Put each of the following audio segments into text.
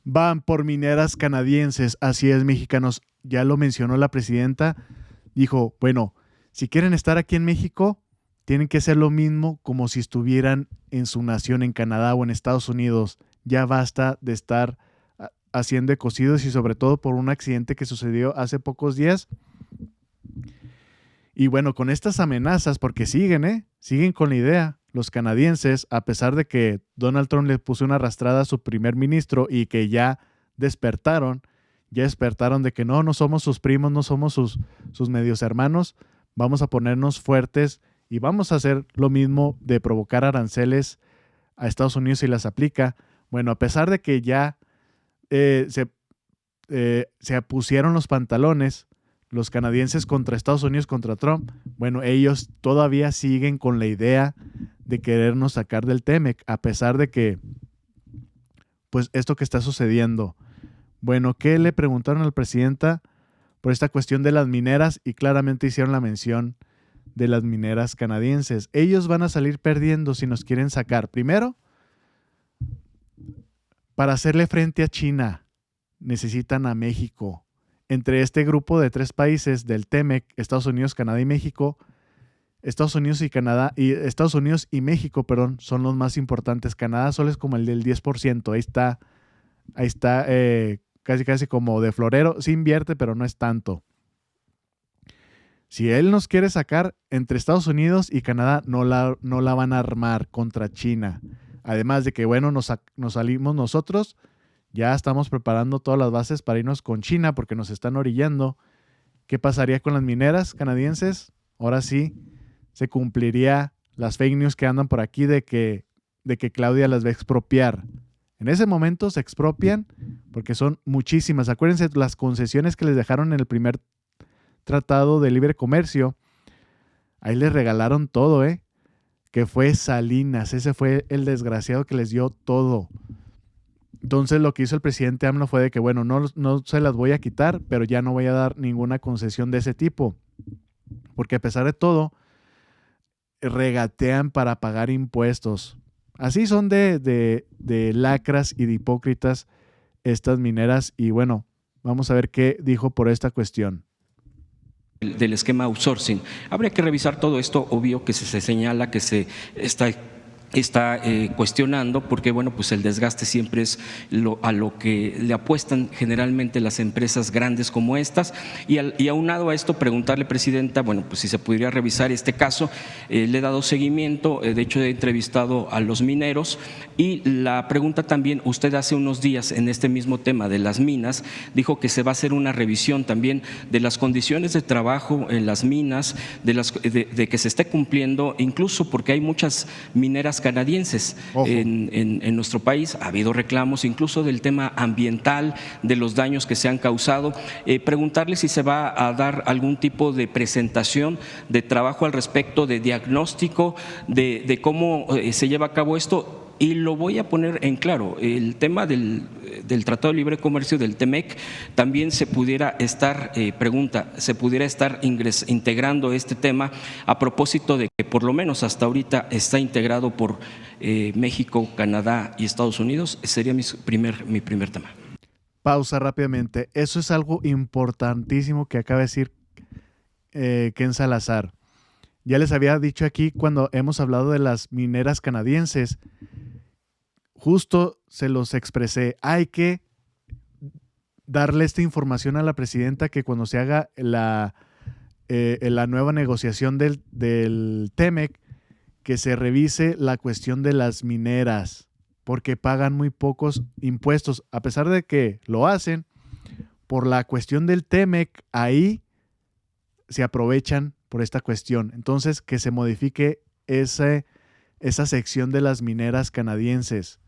van por mineras canadienses. Así es, mexicanos. Ya lo mencionó la presidenta. Dijo, bueno, si quieren estar aquí en México, tienen que hacer lo mismo como si estuvieran en su nación, en Canadá o en Estados Unidos. Ya basta de estar haciendo ecocidios y sobre todo por un accidente que sucedió hace pocos días. Y bueno, con estas amenazas, porque siguen, siguen con la idea. Los canadienses, a pesar de que Donald Trump le puso una arrastrada a su primer ministro y que despertaron, ya despertaron de que no somos sus primos, no somos sus medios hermanos, vamos a ponernos fuertes y vamos a hacer lo mismo de provocar aranceles a Estados Unidos si las aplica. Bueno, a pesar de que ya se pusieron los pantalones, los canadienses contra Estados Unidos, contra Trump, bueno, ellos todavía siguen con la idea de querernos sacar del TEMEC, a pesar de que, pues, esto que está sucediendo. Bueno, ¿qué le preguntaron al presidenta por esta cuestión de las mineras? Y claramente hicieron la mención de las mineras canadienses. Ellos van a salir perdiendo si nos quieren sacar. Primero, para hacerle frente a China, necesitan a México. Entre este grupo de 3 países del TEMEC, Estados Unidos, Canadá y México, Estados Unidos y México, perdón, son los más importantes. Canadá solo es como el del 10%. Ahí está casi como de florero. Sí invierte, pero no es tanto. Si él nos quiere sacar, entre Estados Unidos y Canadá no la van a armar contra China. Además de que, bueno, nos salimos nosotros, ya estamos preparando todas las bases para irnos con China porque nos están orillando. ¿Qué pasaría con las mineras canadienses? Ahora sí, se cumpliría las fake news que andan por aquí de que Claudia las va a expropiar. En ese momento se expropian porque son muchísimas. Acuérdense las concesiones que les dejaron en el primer tratado de libre comercio. Ahí les regalaron todo, que fue Salinas. Ese fue el desgraciado que les dio todo. Entonces lo que hizo el presidente AMLO fue de que, bueno, no se las voy a quitar, pero ya no voy a dar ninguna concesión de ese tipo. Porque a pesar de todo, regatean para pagar impuestos. Así son de lacras y de hipócritas estas mineras. Y bueno, vamos a ver qué dijo por esta cuestión. Del esquema outsourcing. Habría que revisar todo esto, obvio que se señala que se está cuestionando, porque bueno, pues el desgaste siempre es a lo que le apuestan generalmente las empresas grandes como estas, y aunado a esto preguntarle, presidenta, bueno, pues si se pudiera revisar este caso. Le he dado seguimiento, de hecho he entrevistado a los mineros, y la pregunta también, usted hace unos días en este mismo tema de las minas dijo que se va a hacer una revisión también de las condiciones de trabajo en las minas, de que se esté cumpliendo, incluso porque hay muchas mineras canadienses en nuestro país. Ha habido reclamos incluso del tema ambiental, de los daños que se han causado. Preguntarle si se va a dar algún tipo de presentación de trabajo al respecto, de diagnóstico de cómo se lleva a cabo esto. Y lo voy a poner en claro, el tema del Tratado de Libre Comercio del TEMEC también se pudiera estar, integrando este tema, a propósito de que por lo menos hasta ahorita está integrado por México, Canadá y Estados Unidos. Sería mi primer tema. Pausa rápidamente. Eso es algo importantísimo que acaba de decir Ken Salazar. Ya les había dicho aquí cuando hemos hablado de las mineras canadienses, justo se los expresé. Hay que darle esta información a la presidenta, que cuando se haga la nueva negociación del TEMEC, que se revise la cuestión de las mineras, porque pagan muy pocos impuestos, a pesar de que lo hacen, por la cuestión del TEMEC, ahí se aprovechan por esta cuestión. Entonces, que se modifique esa sección de las mineras canadienses,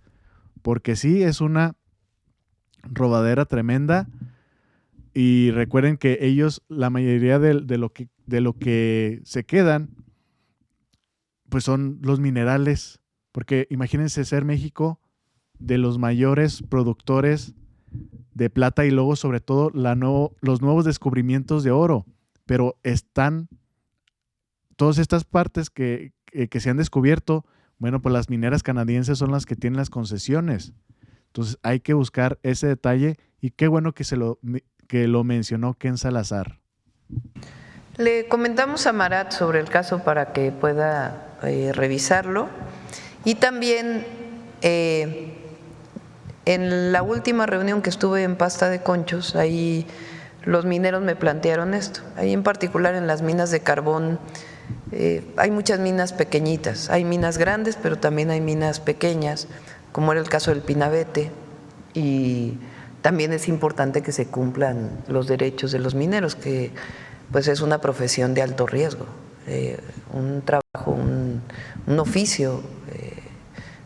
porque sí es una robadera tremenda. Y recuerden que ellos, la mayoría de lo que se quedan, pues son los minerales, porque imagínense ser México de los mayores productores de plata y luego sobre todo los nuevos descubrimientos de oro, pero están todas estas partes que se han descubierto. Bueno, pues las mineras canadienses son las que tienen las concesiones. Entonces hay que buscar ese detalle y qué bueno que lo mencionó Ken Salazar. Le comentamos a Marat sobre el caso para que pueda revisarlo y también en la última reunión que estuve en Pasta de Conchos, ahí los mineros me plantearon esto. Ahí en particular en las minas de carbón hay muchas minas pequeñitas, hay minas grandes pero también hay minas pequeñas, como era el caso del Pinabete, y también es importante que se cumplan los derechos de los mineros, que pues es una profesión de alto riesgo, un trabajo, un oficio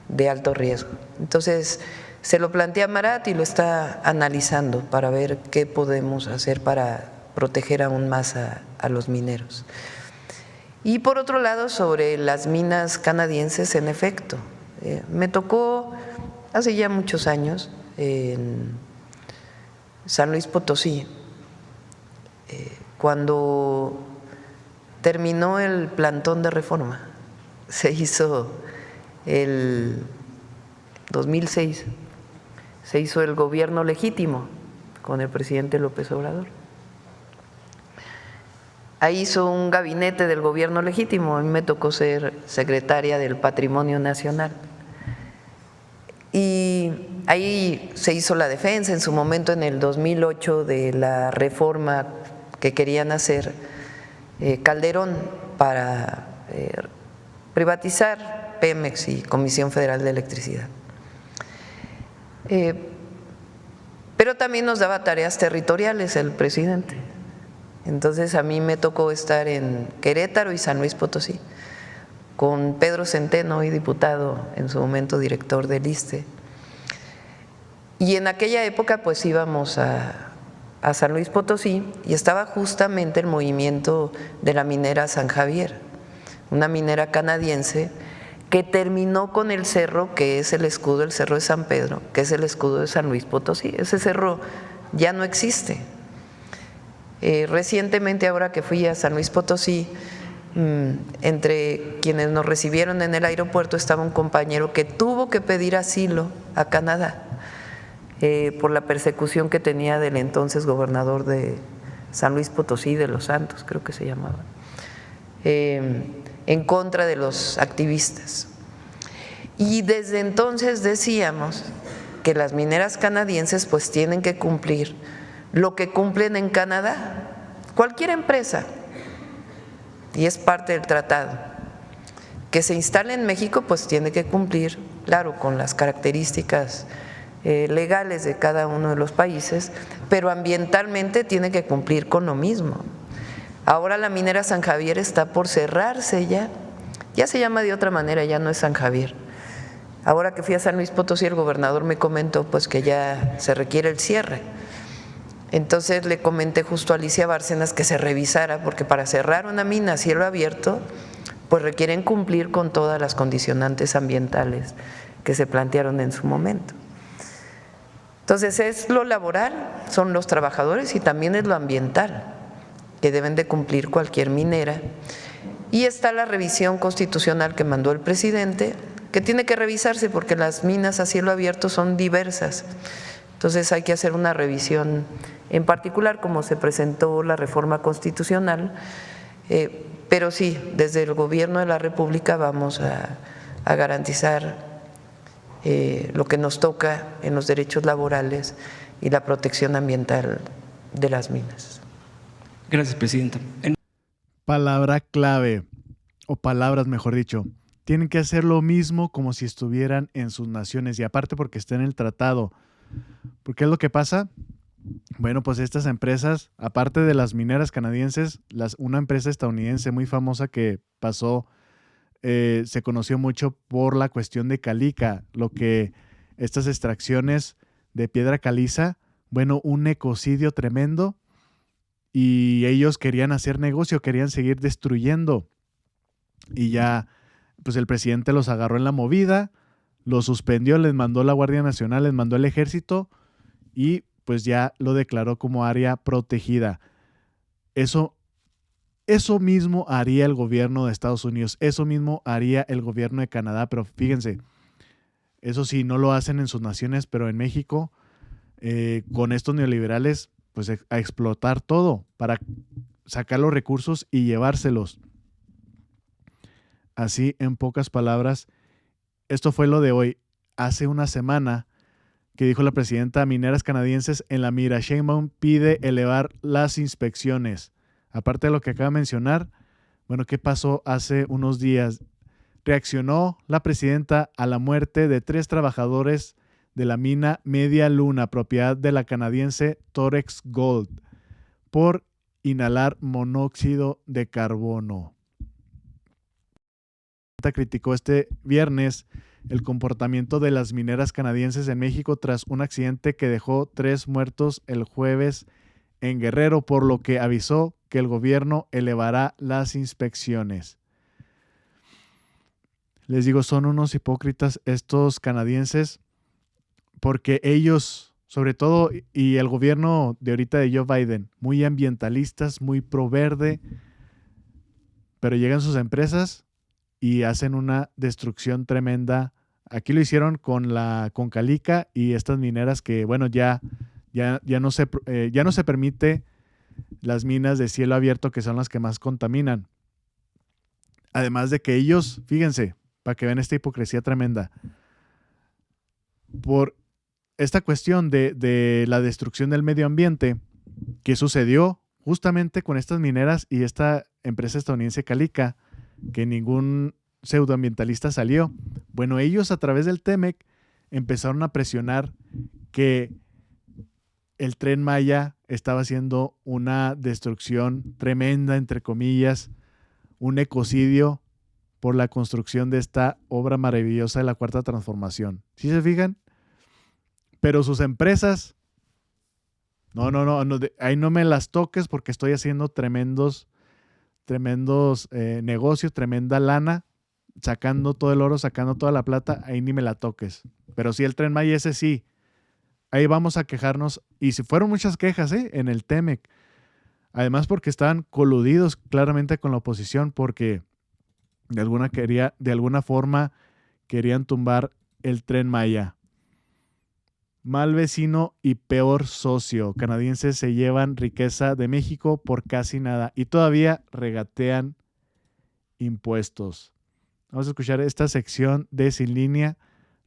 de alto riesgo. Entonces se lo plantea Marat y lo está analizando para ver qué podemos hacer para proteger aún más a los mineros. Y por otro lado, sobre las minas canadienses, en efecto, me tocó hace ya muchos años en San Luis Potosí, cuando terminó el plantón de reforma, se hizo el 2006, se hizo el gobierno legítimo con el presidente López Obrador. Ahí hizo un gabinete del gobierno legítimo, a mí me tocó ser secretaria del Patrimonio Nacional. Y ahí se hizo la defensa en su momento en el 2008 de la reforma que querían hacer Calderón para privatizar Pemex y Comisión Federal de Electricidad. Pero también nos daba tareas territoriales el presidente. Entonces a mí me tocó estar en Querétaro y San Luis Potosí con Pedro Centeno, hoy diputado, en su momento director del ISSSTE. Y en aquella época pues íbamos a San Luis Potosí y estaba justamente el movimiento de la minera San Javier, una minera canadiense que terminó con el cerro que es el escudo, el Cerro de San Pedro, que es el escudo de San Luis Potosí. Ese cerro ya no existe. Recientemente, ahora que fui a San Luis Potosí, entre quienes nos recibieron en el aeropuerto estaba un compañero que tuvo que pedir asilo a Canadá por la persecución que tenía del entonces gobernador de San Luis Potosí, de Los Santos, creo que se llamaba, en contra de los activistas. Y desde entonces decíamos que las mineras canadienses pues tienen que cumplir lo que cumplen en Canadá, cualquier empresa, y es parte del tratado. Que se instale en México pues tiene que cumplir, claro, con las características legales de cada uno de los países, pero ambientalmente tiene que cumplir con lo mismo. Ahora la minera San Javier está por cerrarse ya se llama de otra manera, ya no es San Javier. Ahora que fui a San Luis Potosí, el gobernador me comentó pues que ya se requiere el cierre. Entonces le comenté justo a Alicia Bárcenas que se revisara, porque para cerrar una mina a cielo abierto, pues requieren cumplir con todas las condicionantes ambientales que se plantearon en su momento. Entonces es lo laboral, son los trabajadores, y también es lo ambiental, que deben de cumplir cualquier minera. Y está la revisión constitucional que mandó el presidente, que tiene que revisarse porque las minas a cielo abierto son diversas. Entonces hay que hacer una revisión en particular, como se presentó la reforma constitucional, pero sí, desde el gobierno de la República vamos a garantizar lo que nos toca en los derechos laborales y la protección ambiental de las minas. Gracias, presidenta. Palabra clave, o palabras mejor dicho, tienen que hacer lo mismo como si estuvieran en sus naciones, y aparte porque está en el tratado. ¿Por qué es lo que pasa? Bueno, pues estas empresas, aparte de las mineras canadienses, una empresa estadounidense muy famosa que pasó, se conoció mucho por la cuestión de calica, lo que estas extracciones de piedra caliza, bueno, un ecocidio tremendo, y ellos querían hacer negocio, querían seguir destruyendo, y ya, pues el presidente los agarró en la movida, los suspendió, les mandó la Guardia Nacional, les mandó el ejército, y pues ya lo declaró como área protegida. Eso mismo haría el gobierno de Estados Unidos, eso mismo haría el gobierno de Canadá, pero fíjense, Eso sí, no lo hacen en sus naciones, pero en México, con estos neoliberales, pues a explotar todo para sacar los recursos y llevárselos. Así, en pocas palabras, esto fue lo de hoy. Hace una semana que dijo la presidenta, mineras canadienses en la mira. Sheinbaum pide elevar las inspecciones. Aparte de lo que acaba de mencionar, bueno, ¿qué pasó hace unos días? Reaccionó la presidenta a la muerte de 3 trabajadores de la mina Media Luna, propiedad de la canadiense Torex Gold, por inhalar monóxido de carbono. Criticó este viernes el comportamiento de las mineras canadienses en México tras un accidente que dejó 3 muertos el jueves en Guerrero, por lo que avisó que el gobierno elevará las inspecciones. Les digo, son unos hipócritas estos canadienses, porque ellos, sobre todo, y el gobierno de ahorita de Joe Biden, muy ambientalistas, muy pro verde, pero llegan sus empresas y hacen una destrucción tremenda. Aquí lo hicieron con Calica y estas mineras que, bueno, ya no se permite las minas de cielo abierto, que son las que más contaminan. Además de que ellos, fíjense, para que vean esta hipocresía tremenda, por esta cuestión de la destrucción del medio ambiente que sucedió justamente con estas mineras y esta empresa estadounidense Calica, que ningún pseudoambientalista salió. Bueno, ellos a través del TEMEC empezaron a presionar que el Tren Maya estaba haciendo una destrucción tremenda, entre comillas, un ecocidio por la construcción de esta obra maravillosa de la Cuarta Transformación. ¿Sí se fijan? Pero sus empresas, no, ahí no me las toques porque estoy haciendo tremendos negocios, tremenda lana, sacando todo el oro, sacando toda la plata, ahí ni me la toques. Pero sí, el Tren Maya, ese sí, ahí vamos a quejarnos. Y si fueron muchas quejas en el TEMEC, además porque estaban coludidos claramente con la oposición, porque de alguna forma querían tumbar el Tren Maya. Mal vecino y peor socio. Canadienses se llevan riqueza de México por casi nada y todavía regatean impuestos. Vamos a escuchar esta sección de Sin Línea,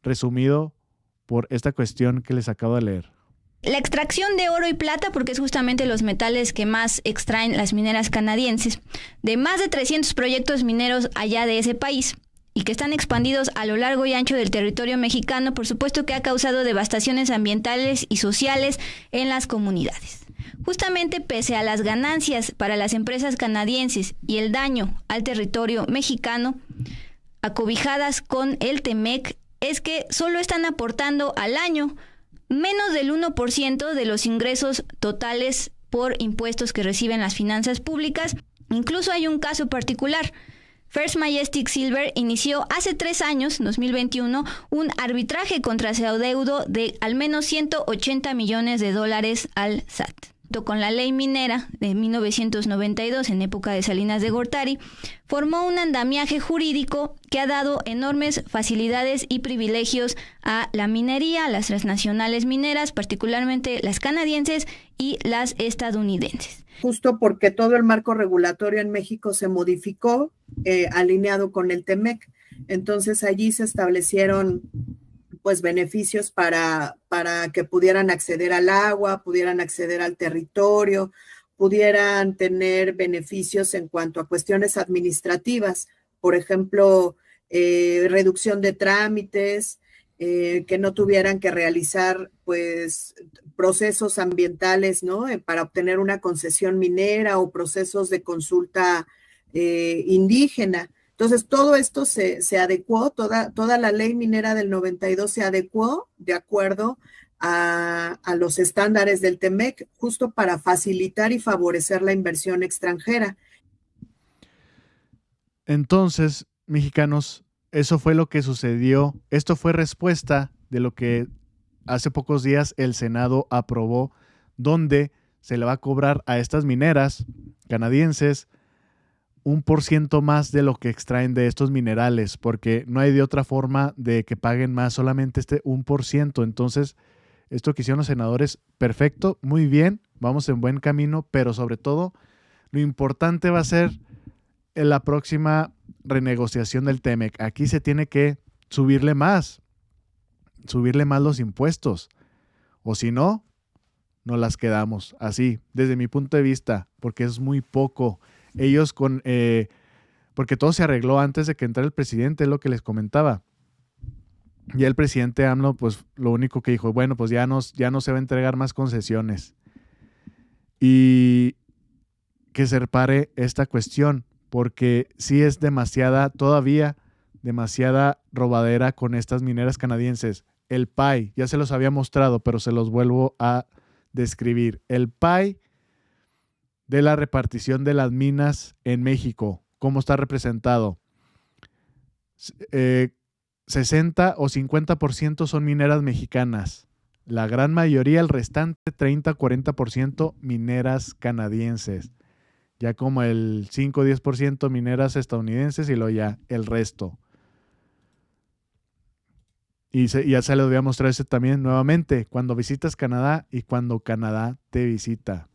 resumido por esta cuestión que les acabo de leer. La extracción de oro y plata, porque es justamente los metales que más extraen las mineras canadienses, de más de 300 proyectos mineros allá de ese país, y que están expandidos a lo largo y ancho del territorio mexicano, por supuesto que ha causado devastaciones ambientales y sociales en las comunidades. Justamente pese a las ganancias para las empresas canadienses y el daño al territorio mexicano, acobijadas con el TEMEC, es que solo están aportando al año menos del 1% de los ingresos totales por impuestos que reciben las finanzas públicas. Incluso hay un caso particular. First Majestic Silver inició hace 3 años, 2021, un arbitraje contra su adeudo de al menos $180 millones al SAT. Con la ley minera de 1992, en época de Salinas de Gortari, formó un andamiaje jurídico que ha dado enormes facilidades y privilegios a la minería, a las transnacionales mineras, particularmente las canadienses y las estadounidenses. Justo porque todo el marco regulatorio en México se modificó, alineado con el TEMEC. Entonces allí se establecieron pues beneficios para que pudieran acceder al agua, pudieran acceder al territorio, pudieran tener beneficios en cuanto a cuestiones administrativas, por ejemplo, reducción de trámites, que no tuvieran que realizar pues procesos ambientales, ¿no? Para obtener una concesión minera o procesos de consulta indígena. Entonces, todo esto se adecuó, toda la ley minera del 92 se adecuó de acuerdo a los estándares del TEMEC, justo para facilitar y favorecer la inversión extranjera. Entonces, mexicanos, eso fue lo que sucedió. Esto fue respuesta de lo que hace pocos días el Senado aprobó, donde se le va a cobrar a estas mineras canadienses 1% más de lo que extraen de estos minerales, porque no hay de otra forma de que paguen más, solamente este 1%. Entonces, esto que hicieron los senadores, perfecto, muy bien, vamos en buen camino, pero sobre todo, lo importante va a ser en la próxima renegociación del TEMEC. Aquí se tiene que subirle más los impuestos, o si no, nos las quedamos así, desde mi punto de vista, porque es muy poco. Ellos porque todo se arregló antes de que entrara el presidente, es lo que les comentaba. Ya el presidente AMLO, pues lo único que dijo, bueno, pues ya no se va a entregar más concesiones. Y que se repare esta cuestión, porque sí es todavía demasiada robadera con estas mineras canadienses. El PAI, ya se los había mostrado, pero se los vuelvo a describir. El PAI de la repartición de las minas en México, ¿cómo está representado? 60 o 50% son mineras mexicanas. La gran mayoría, el restante 30-40% mineras canadienses. Ya como el 5 o 10% mineras estadounidenses y luego ya el resto. Y ya se les voy a mostrar eso también nuevamente, cuando visitas Canadá y cuando Canadá te visita.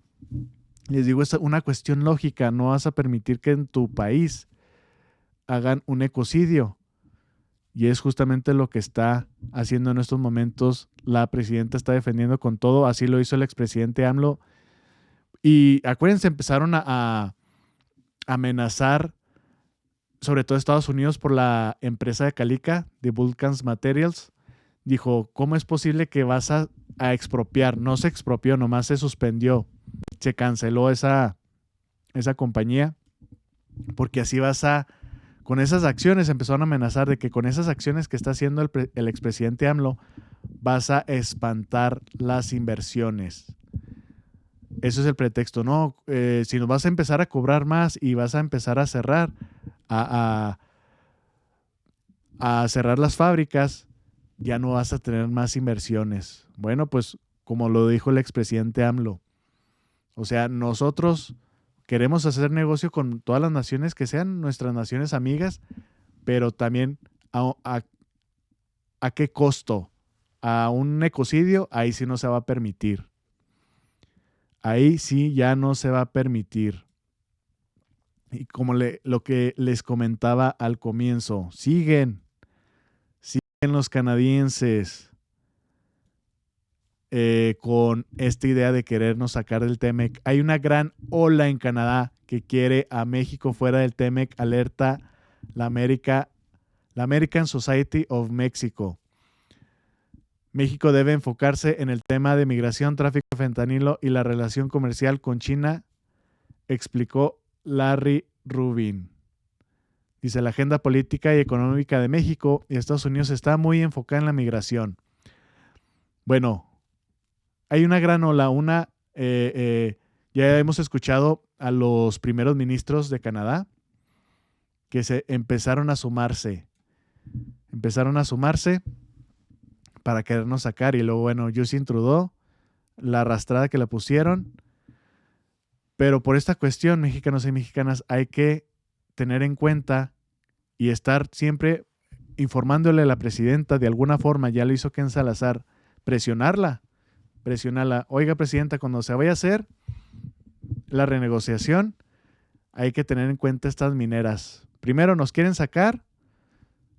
Les digo, es una cuestión lógica, no vas a permitir que en tu país hagan un ecocidio. Y es justamente lo que está haciendo en estos momentos. La presidenta está defendiendo con todo, así lo hizo el expresidente AMLO. Y acuérdense, empezaron a amenazar, sobre todo Estados Unidos, por la empresa de Calica, de Vulcan Materials. Dijo, ¿cómo es posible que vas a expropiar? No se expropió, nomás se suspendió. Se canceló esa compañía, porque así con esas acciones empezaron a amenazar de que con esas acciones que está haciendo el expresidente AMLO vas a espantar las inversiones. Eso es el pretexto, ¿no? Si nos vas a empezar a cobrar más y vas a empezar a cerrar, a cerrar las fábricas, ya no vas a tener más inversiones. Bueno, pues como lo dijo el expresidente AMLO, o sea, nosotros queremos hacer negocio con todas las naciones que sean nuestras naciones amigas, pero también a qué costo. A un ecocidio, ahí sí no se va a permitir. Ahí sí ya no se va a permitir. Y como lo que les comentaba al comienzo, siguen los canadienses con esta idea de querernos sacar del TEMEC. Hay una gran ola en Canadá que quiere a México fuera del TEMEC, alerta la American Society of Mexico. México debe enfocarse en el tema de migración, tráfico de fentanilo y la relación comercial con China, explicó Larry Rubin. Dice, la agenda política y económica de México y Estados Unidos está muy enfocada en la migración. Bueno, hay una gran ola, ya hemos escuchado a los primeros ministros de Canadá que se empezaron a sumarse para querernos sacar. Y luego, bueno, Justin Trudeau, la arrastrada que le pusieron. Pero por esta cuestión, mexicanos y mexicanas, hay que tener en cuenta y estar siempre informándole a la presidenta de alguna forma. Ya lo hizo Ken Salazar, presionarla. Oiga, presidenta, cuando se vaya a hacer la renegociación, hay que tener en cuenta estas mineras. Primero, nos quieren sacar.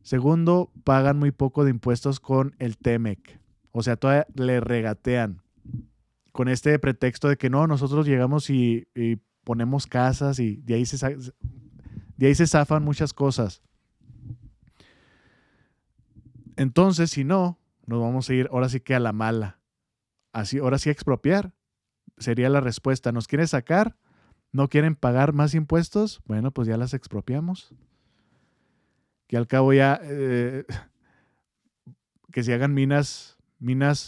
Segundo, pagan muy poco de impuestos con el TEMEC. O sea, todavía le regatean con este pretexto de que no, nosotros llegamos y ponemos casas y de ahí se zafan muchas cosas. Entonces, si no, nos vamos a ir ahora sí que a la mala. Ahora sí expropiar sería la respuesta. ¿Nos quieren sacar? ¿No quieren pagar más impuestos? Bueno, pues ya las expropiamos. Que al cabo ya que se hagan minas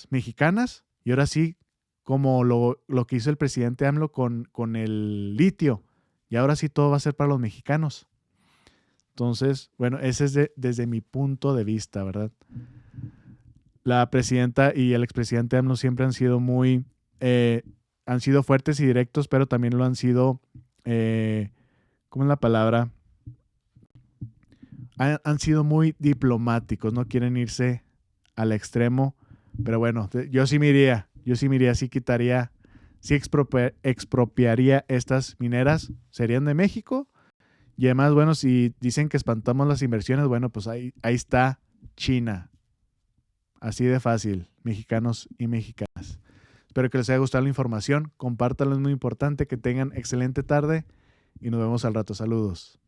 mexicanas. Y ahora sí, como lo que hizo el presidente AMLO con el litio. Y ahora sí todo va a ser para los mexicanos. Entonces, bueno, ese es desde mi punto de vista, ¿verdad? La presidenta y el expresidente AMLO siempre han sido han sido fuertes y directos, pero también lo han sido ¿cómo es la palabra? Han sido muy diplomáticos, no quieren irse al extremo, pero bueno, yo sí me iría, sí quitaría, sí expropiaría estas mineras, serían de México, y además, bueno, si dicen que espantamos las inversiones, bueno, pues ahí está China, así de fácil, mexicanos y mexicanas. Espero que les haya gustado la información, compártanlo, es muy importante, que tengan excelente tarde y nos vemos al rato, saludos.